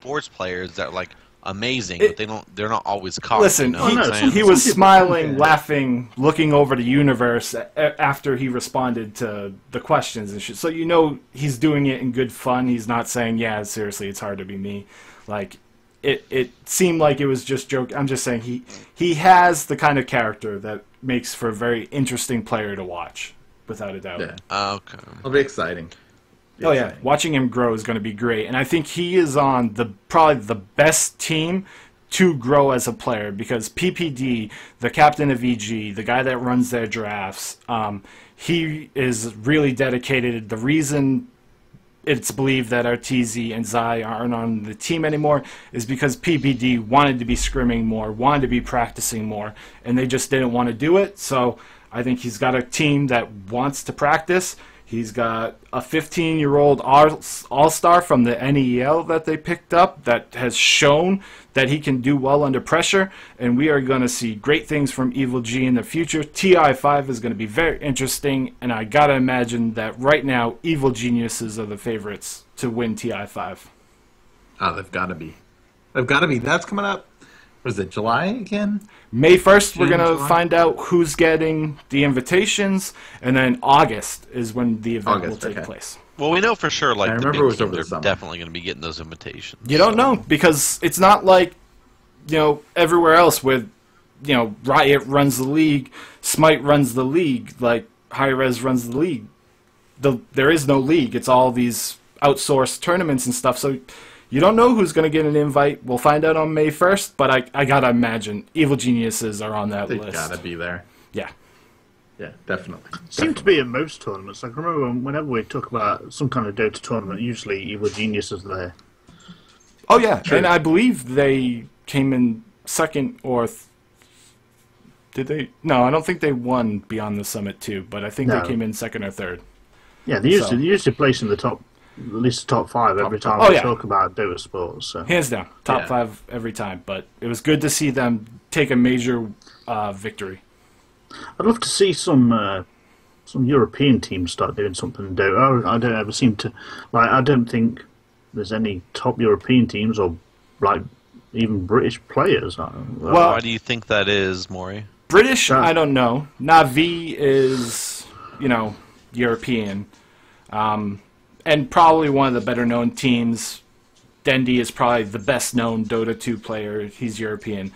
sports players that are like amazing, but they're not always cocky. Listen, you know what I'm saying? he was smiling, laughing, looking over the universe after he responded to the questions and shit. So you know he's doing it in good fun. He's not saying, "Yeah, seriously, it's hard to be me." Like it seemed like it was just joke. I'm just saying he has the kind of character that makes for a very interesting player to watch, without a doubt. Yeah. Okay. It'll be exciting. Oh yeah, watching him grow is going to be great, and I think he is on probably the best team to grow as a player, because PPD, the captain of EG, the guy that runs their drafts, he is really dedicated. The reason it's believed that Arteezy and Zai aren't on the team anymore is because PPD wanted to be scrimming more, wanted to be practicing more, and they just didn't want to do it. So I think he's got a team that wants to practice. He's got a 15-year-old all-star from the NEL that they picked up that has shown that he can do well under pressure, and we are going to see great things from Evil G in the future. TI5 is going to be very interesting, and I got to imagine that right now Evil Geniuses are the favorites to win TI5. Oh, they've got to be. They've got to be. That's coming up. Was it July again? May 1st, we're going to July? find out who's getting the invitations, and then August is when the event will take place. Well, we know for sure, like, I the remember big it was teams over the are summer. definitely going to be getting those invitations. You don't know, because it's not like, everywhere else with, Riot runs the league, Smite runs the league, like, Hi-Rez runs the league. There is no league. It's all these outsourced tournaments and stuff, so you don't know who's going to get an invite. We'll find out on May 1st, but I got to imagine Evil Geniuses are on that They've list. got to be there. Yeah. Yeah, definitely. Seem to be in most tournaments. Like, I remember whenever we talk about some kind of Dota tournament, usually Evil Genius is there. Oh, yeah, True. and I believe they came in second or... Did they? No, I don't think they won Beyond the Summit 2, but I think No. they came in second or third. Yeah, they usually place in the top, at least the top 5 every time Oh, we yeah. talk about Dota sports. So. Hands down, top Yeah. 5 every time, but it was good to see them take a major victory. I'd love to see some European teams start doing something in Dota. I don't ever seem to I don't think there's any top European teams or like even British players. Why do you think that is, Maury? British, I don't know. Na'Vi is, European. And probably one of the better known teams. Dendi is probably the best known Dota 2 player. He's European.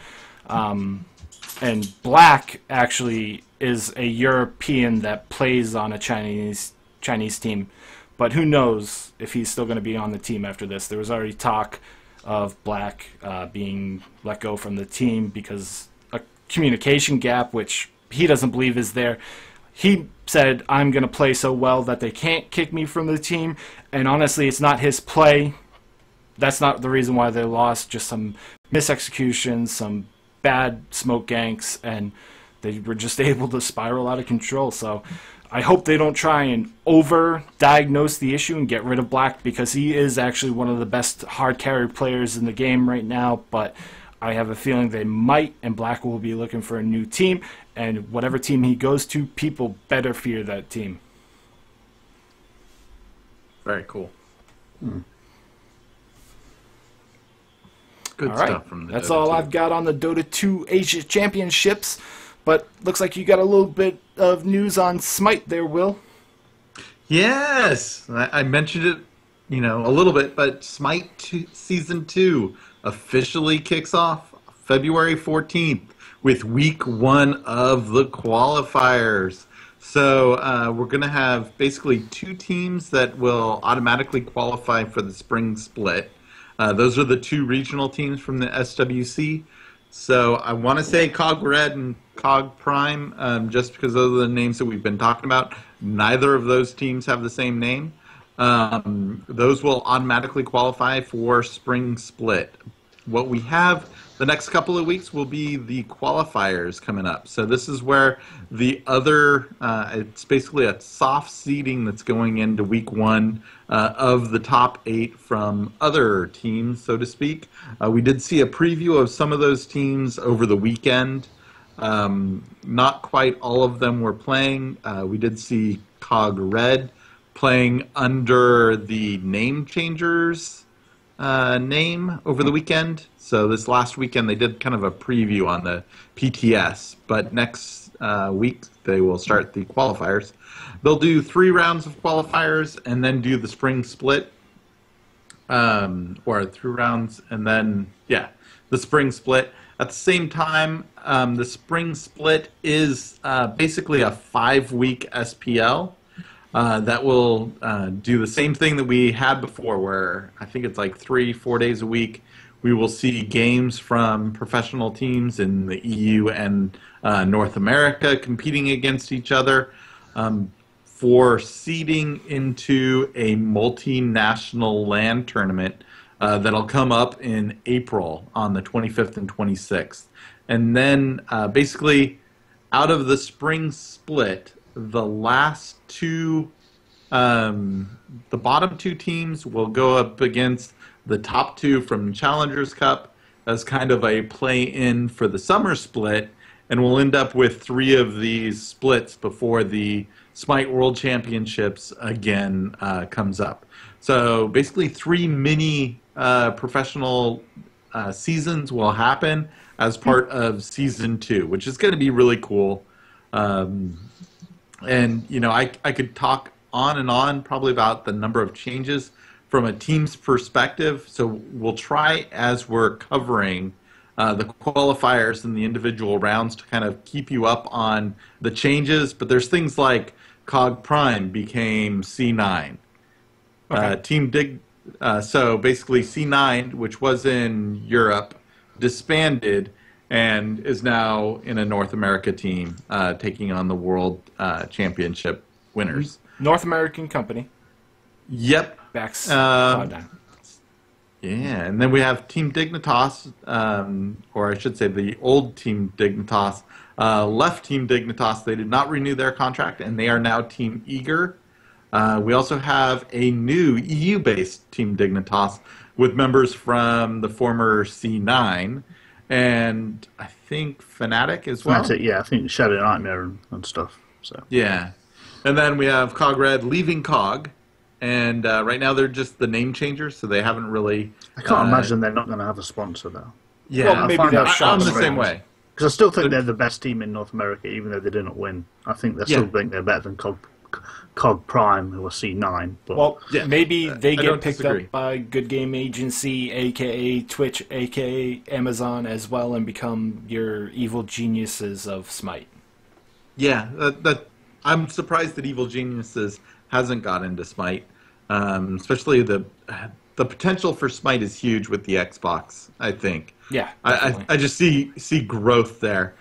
And Black actually is a European that plays on a Chinese team. But who knows if he's still going to be on the team after this. There was already talk of Black being let go from the team because a communication gap, which he doesn't believe is there. He said, I'm going to play so well that they can't kick me from the team. And honestly, it's not his play. That's not the reason why they lost. Just some misexecutions, some bad smoke ganks, and they were just able to spiral out of control. So I hope they don't try and over-diagnose the issue and get rid of Black, because he is actually one of the best hard carry players in the game right now. But I have a feeling they might, and Black will be looking for a new team. And whatever team he goes to, people better fear that team. Very cool. Good All right, stuff from the that's Dota all 2. I've got on the Dota 2 Asia Championships. But looks like you got a little bit of news on Smite there, Will. Yes, I mentioned it, a little bit, but Smite Season 2 officially kicks off February 14th with Week 1 of the qualifiers. So we're going to have basically 2 teams that will automatically qualify for the spring split. Those are the 2 regional teams from the SWC. So I want to say COG Red and COG Prime, just because those are the names that we've been talking about. Neither of those teams have the same name. Those will automatically qualify for spring split. What we have the next couple of weeks will be the qualifiers coming up. So this is where the other, it's basically a soft seeding that's going into week 1 of the top 8 from other teams, so to speak. We did see a preview of some of those teams over the weekend. Not quite all of them were playing. We did see COG Red playing under the Name Changers name over the weekend. So this last weekend they did kind of a preview on the PTS, but next week they will start the qualifiers. They'll do 3 rounds of qualifiers and then do the spring split, or 3 rounds and then, the spring split. At the same time, the spring split is basically a 5-week SPL that will do the same thing that we had before, where I think it's like 3-4 days a week. We will see games from professional teams in the EU and North America competing against each other for seeding into a multinational LAN tournament that'll come up in April on the 25th and 26th. And then basically out of the spring split, the last 2, the bottom 2 teams will go up against the top 2 from Challengers Cup as kind of a play-in for the summer split, and we'll end up with 3 of these splits before the Smite World Championships again comes up. So basically 3 mini professional seasons will happen as part of Season 2, which is going to be really cool. And, I could talk on and on probably about the number of changes from a team's perspective. So we'll try, as we're covering the qualifiers and the individual rounds, to kind of keep you up on the changes. But there's things like COG Prime became C9. Okay. So basically C9, which was in Europe, disbanded and is now in a North America team taking on the World Championship winners. North American company. Yep. Backs Cloud9. Yeah, and then we have Team Dignitas, or I should say the old Team Dignitas, left Team Dignitas. They did not renew their contract, and they are now Team Eager. We also have a new EU-based Team Dignitas with members from the former C9, and I think Fnatic as well. That's it, yeah. I think Shadow Nightmare and stuff. So Yeah. And then we have COG Red leaving COG, and right now they're just the name changers, so they haven't really... I can't imagine they're not going to have a sponsor, though. Yeah, Well, maybe they'll shop I'm the around. same way. Because I still think they're the best team in North America, even though they didn't win. I think they still think they're better than COG Prime, who are C9. But Well, Yeah, maybe they I get don't picked disagree. up by Good Game Agency, a.k.a. Twitch, a.k.a. Amazon as well, and become your evil geniuses of Smite. Yeah, I'm surprised that Evil Geniuses hasn't got into Smite. Especially the potential for Smite is huge with the Xbox, I think. Yeah, I definitely. just see growth there.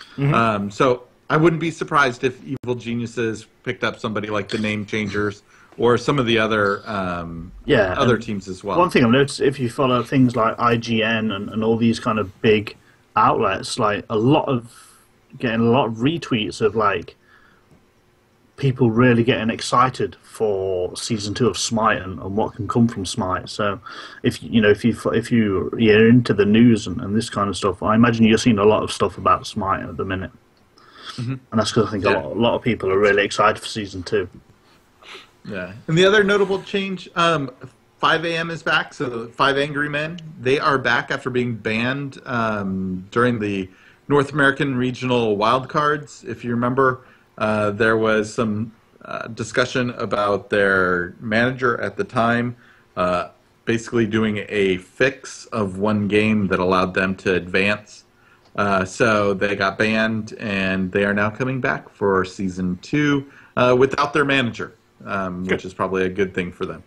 So I wouldn't be surprised if Evil Geniuses picked up somebody like the Name Changers or some of the other other teams as well. one thing I've noticed, if you follow things like IGN and all these kind of big outlets, like getting a lot of retweets of like people really getting excited for Season 2 of Smite and what can come from Smite. So if you're into the news and this kind of stuff, I imagine you're seeing a lot of stuff about Smite at the minute. And that's because I think a lot of people are really excited for Season 2. Yeah. And the other notable change, 5 AM is back, so the 5 Angry Men, they are back after being banned during the North American Regional Wildcards. If you remember, there was some discussion about their manager at the time basically doing a fix of one game that allowed them to advance. So they got banned, and they are now coming back for Season 2 without their manager, which is probably a good thing for them.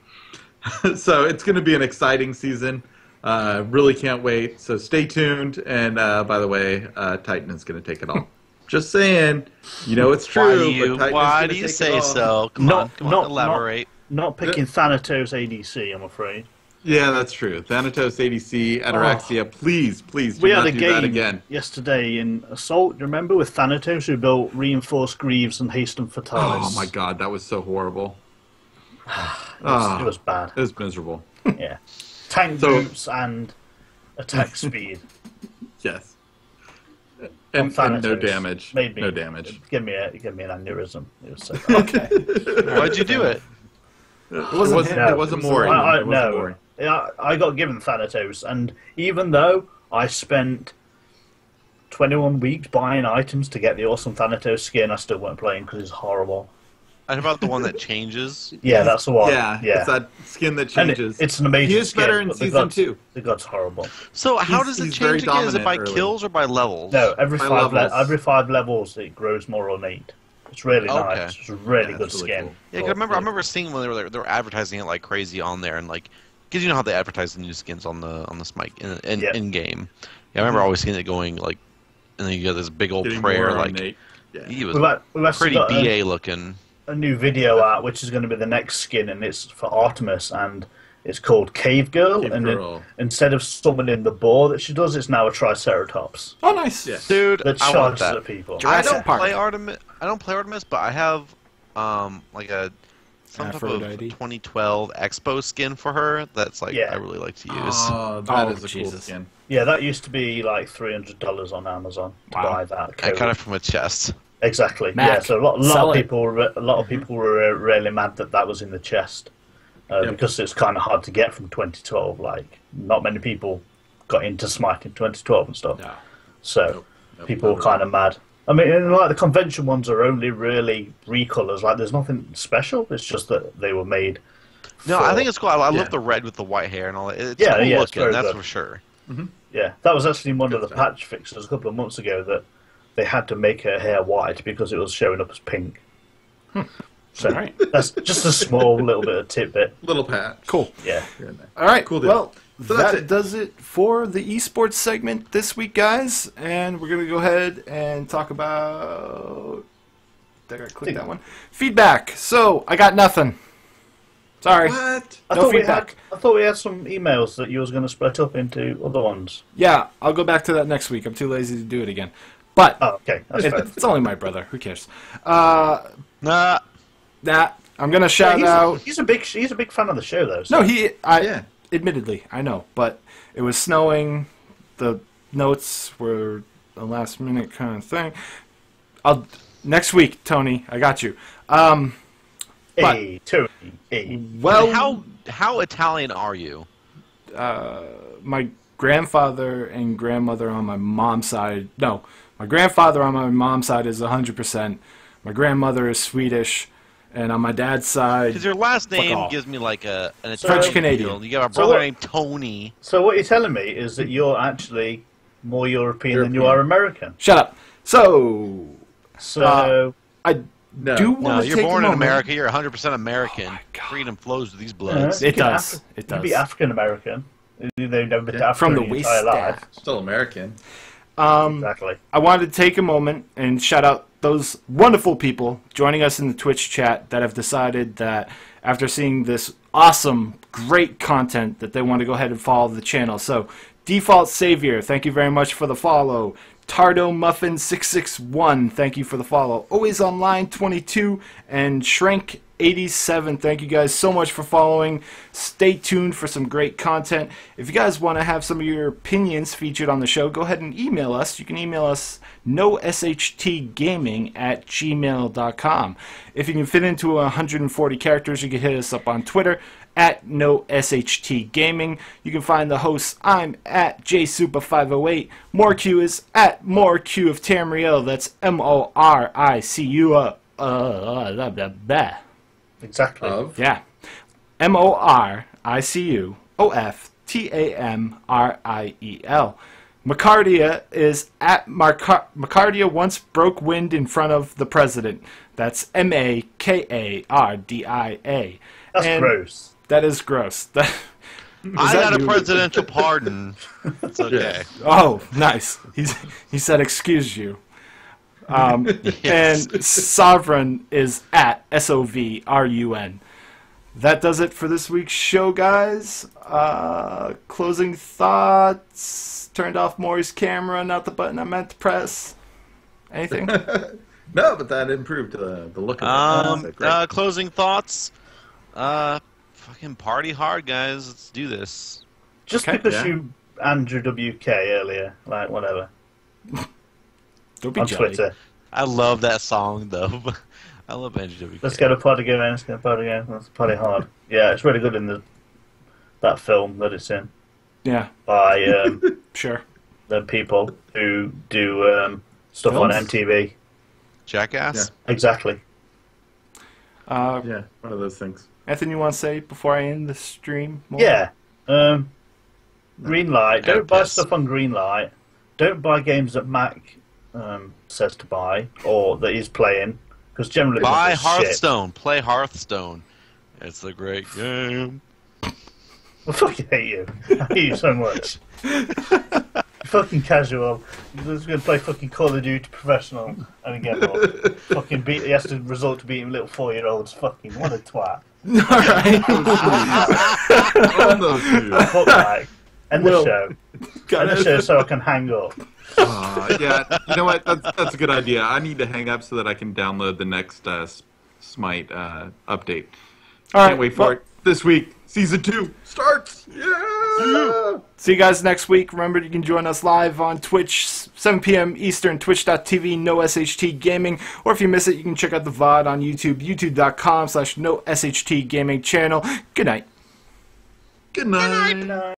So it's going to be an exciting season. Really can't wait. So stay tuned. And by the way, Titan is going to take it all. Just saying, it's true. Why do you say so? Come on, elaborate. Not picking Thanatos ADC, I'm afraid. Yeah, that's true. Thanatos ADC, Ataraxia, please do We not had a do that game again. yesterday in Assault, do you remember, with Thanatos, who built Reinforced Greaves and Hasten Fatalis. Oh my god, that was so horrible. It was bad. It was miserable. Yeah. Tank boots and attack speed. Yes. And no damage. Made me, no damage. Give me an aneurysm. It was so bad. Okay. Why'd you do it? It wasn't Mori. No, I got given Thanatos, and even though I spent 21 weeks buying items to get the awesome Thanatos skin, I still weren't playing because it's horrible. And about the one that changes. Yeah, that's the one. Yeah, it's that skin that And changes. it's an amazing He is skin, better in but the season gods- 2. The god's horrible. So how He's- does it he's very change again? Is it by dominant early. kills or by levels? No, every By five levels. levels it grows more ornate. It's really Okay. nice. It's a really Yeah, good it's really skin. cool. Yeah, 'cause I remember seeing when they were advertising it like crazy on there, and like, because you know how they advertise the new skins on the Smite in game. Yeah, I remember always seeing it going like, and then you got this big old Getting prayer more like, ornate. Yeah. he was We've actually pretty got BA looking. a new video out, which is going to be the next skin, and it's for Artemis, and it's called Cave Girl. Cave and Girl. instead of summoning the boar that she does, it's now a Triceratops Oh, nice. Yeah. Dude, that I want charges that. at people. I Jurassic don't Park. play Artemis. I don't play Artemis, but I have like some type of Aphrodite. 2012 Expo skin for her. That's like Yeah. I really like to use. Oh, that Oh, is a cool Jesus. skin. Yeah, that used to be like $300 on Amazon to Wow. buy that. I Code. got it from a chest. Exactly. Mac, Yeah, so a lot sell of it. people, were really mad that was in the chest Yep. because it's kind of hard to get from 2012. Like, not many people got into Smite in 2012 and stuff. No. So Nope, people not were at all. kind of mad. I mean, and, like the convention ones are only really recolors. Like, there's nothing special. It's just that they were made. No, I think it's cool. I Yeah. love the red with the white hair and all that. It's Yeah, cool yeah, it's looking, very that's good. for sure. Yeah, that was actually one of the Good stuff. patch fixes a couple of months ago that they had to make her hair white because it was showing up as pink. So All right. that's just a small little bit of tidbit. Little patch. Cool. Yeah. Here and there. All right. Cool deal. Well, So that's that it. does it for the esports segment this week, guys. And we're going to go ahead and talk about. Did I click that one? Feedback. So, I got nothing. Sorry. What? No feedback. I thought we had some emails that you was going to split up into other ones. Yeah, I'll go back to that next week. I'm too lazy to do it again. But Oh, okay. That's fair. it's only my brother. Who cares? Nah, I'm going to shout out. He's a big fan of the show though. No, So. Yeah. admittedly, I know, but it was snowing. The notes were a last minute kind of thing. Next week, Tony, I got you. Hey, Tony. Hey. Well, how Italian are you? my grandfather and grandmother on my mom's side. No, my grandfather on my mom's side is 100%. My grandmother is Swedish, and on my dad's side, Because your last name off. gives me like an So- Italian French-Canadian. feel. You got a So brother what- named Tony. So what you're telling me is that you're actually more European than you are American. shut up. So So I No. do No, want to you're take born a in moment. America. You're 100% American. Oh my God. Freedom flows with these uh, bloods. you It can does. Af- It you can be does. African American. They've never been to Yeah. Africa From the in their waist entire life. staff. Still American. Exactly. I wanted to take a moment and shout out those wonderful people joining us in the Twitch chat that have decided that after seeing this awesome, great content that they want to go ahead and follow the channel. So, Default Savior, thank you very much for the follow. Tardo Muffin 661, thank you for the follow. Always Online 22 and Shrank 87, thank you guys so much for following. Stay tuned for some great content. If you guys want to have some of your opinions featured on the show, go ahead and email us. You can email us noshtgaming@gmail.com. If you can fit into 140 characters, you can hit us up on Twitter at @NoSHTGaming. You can find the hosts. I'm at JSuper508. MoreQ is at MoreQ of Tamriel. That's MORICU. Blah, blah, blah. Exactly. Of. Yeah. MORICUOFTAMRIEL. Macardia is at Macardia once broke wind in front of the president. That's MAKARDIA. That's And gross. That is gross. That, I that got a you? presidential pardon. It's okay. Oh, nice. He said, excuse you. Yes. And Sovereign is at SOVRUN. That does it for this week's show, guys. Closing thoughts. Turned off Maury's camera, not the button I meant to press. Anything? No, but that improved the look of it. Great. Closing thoughts. Fucking party hard, guys. Let's do this. Just Okay. because Yeah. you Andrew WK earlier, like whatever, Don't be on jelly. Twitter. I love that song though. I love Andrew WK. Let's get a party going. Let's get a party going. Let's party hard. Yeah, it's really good in the that film that it's in Yeah, by sure. the people who do stuff on Films? MTV. Jackass. Exactly. Yeah, one of those things. Anthony, you want to say before I end the stream? More? Yeah. Greenlight. Yeah, Don't buy piss. stuff on Greenlight. Don't buy games that Mac says to buy or that he's playing, because generally Buy it's shit. Hearthstone. Play Hearthstone. It's a great game. I fucking hate you. I hate you so much. Fucking casual. He's going to play fucking Call of Duty professional and get up. Fucking beat. He has to resort to beating little 4-year-olds. Fucking what a twat. Alright. On those two. Fuck Mike. End the Will. show. End the show so I can hang up. Yeah, you know what? That's a good idea. I need to hang up so that I can download the next Smite update. Alright, Can't wait for it. This week, Season 2 starts! Yeah! See you guys next week. Remember, you can join us live on Twitch, 7 p.m. Eastern, twitch.tv, NoSHT Gaming. Or if you miss it, you can check out the VOD on YouTube, youtube.com/NoSHT Gaming channel. Good night. Good night.